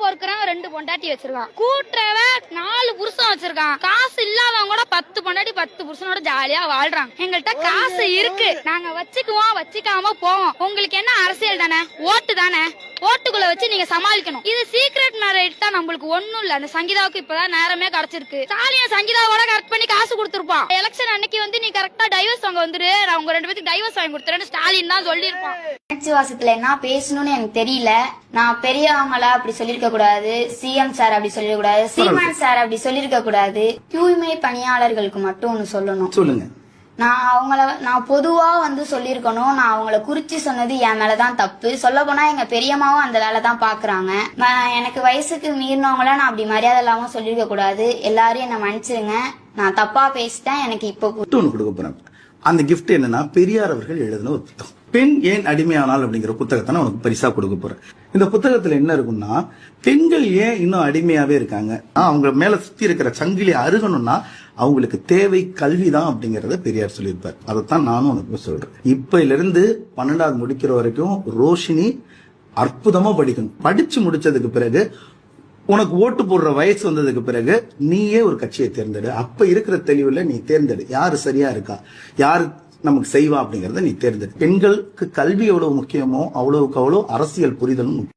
பொறுக்கிறவன் 2 பொண்டாட்டி வச்சிருக்கான், கூட்டுறவன் 4 புருஷன் வச்சிருக்கான், காசு இல்லாதவங்க கூட 10 பொண்டாட்டி 10 புருஷனோட ஜாலியா வாழ்றாங்க. எங்கள்கிட்ட காசு இருக்கு, நாங்க வச்சுக்குவோம், வச்சுக்காம போவோம். உங்களுக்கு என்ன அரசியல் தானே, ஓட்டு தானே, ஓட்டுக்குள்ள வச்சு நீங்க சமாளிக்கணும். இது சீக்ரெட் மேரேஜ் தான், நம்மளுக்கு ஒண்ணும் இல்ல. அந்த சங்கீதாவுக்கு இப்பதான் நேரமே கிடைச்சிருக்கு. ஸ்டாலின் சங்கீதாவோட கரெக்ட் பண்ணி காசு கொடுத்துருப்பான். எலெக்ஷன் அன்னைக்கு வந்து நீ கரெக்டா டைவர்ஸ் வாங்க வந்துரு, நான் உங்க 2 பேருக்கு டைவர்ஸ் வாங்கி கொடுத்துறேன்னு ஸ்டாலின் தான் சொல்லிருப்பான். வாசத்துல என்ன பேசணும்னு எனக்கு தெரியல. நான் பெரியவங்களா அப்படி சொல்லிருக்க கூடாது, சிஎம் சார் அப்படி சொல்லிருக்க கூடாது, சீமான் சார் அப்படி சொல்லிருக்க கூடாது. தூய்மை பணியாளர்களுக்கு மட்டும் ஒண்ணு சொல்லணும். சொல்லுங்க. நான் பொதுவா வந்து சொல்லிருக்கணும். நான் அவங்கள குறிச்சு சொன்னது என் மேலதான் தப்பு. சொல்ல போனா எங்க பெரியம்மாவும் அந்த வேலை தான் பாக்குறாங்க. எனக்கு வயசுக்கு மீறினவங்கள நான் அப்படி மரியாதை இல்லாம சொல்லிருக்க கூடாது. எல்லாரும் என்ன மன்னிச்சிருங்க, நான் தப்பா பேசிட்டேன். எனக்கு இப்போ ஒன்று கொடுக்க போறேன். அந்த கிஃப்ட் என்னன்னா, பெரியார் அவர்கள் எழுதின ஒரு புத்தகம், பெண் ஏன் அடிமையானால் அப்படிங்கிற புத்தகத்தை நான் உனக்கு பரிசா கொடுக்க போறேன். இந்த புத்தகத்துல என்ன இருக்குன்னா, பெண்கள் ஏன் இன்னும் அடிமையாவே இருக்காங்க, அவங்க மேல சுத்தி இருக்கிற சங்கிலி அருகணும்னா அவங்களுக்கு தேவை கல்விதான் அப்படிங்கறத பெரியார் சொல்லியிருப்பார். அதைத்தான் நானும் உனக்கு சொல்றேன். இப்பல இருந்து 12வது முடிக்கிற வரைக்கும் ரோஷினி அற்புதமா படிக்கணும். படிச்சு முடிச்சதுக்கு பிறகு உனக்கு ஓட்டு போடுற வயசு வந்ததுக்கு பிறகு நீயே ஒரு கட்சியை தேர்ந்தெடு. அப்ப இருக்கிற தெளிவுல நீ தேர்ந்தெடு, யாரு சரியா இருக்கா, யாரு நமக்கு செய்வா அப்படிங்கறத நீ தேர்ந்தெடு. பெண்களுக்கு கல்வி எவ்வளவு முக்கியமோ அவ்வளவுக்கு அவ்வளவு அரசியல் புரிதலும் முக்கியம்.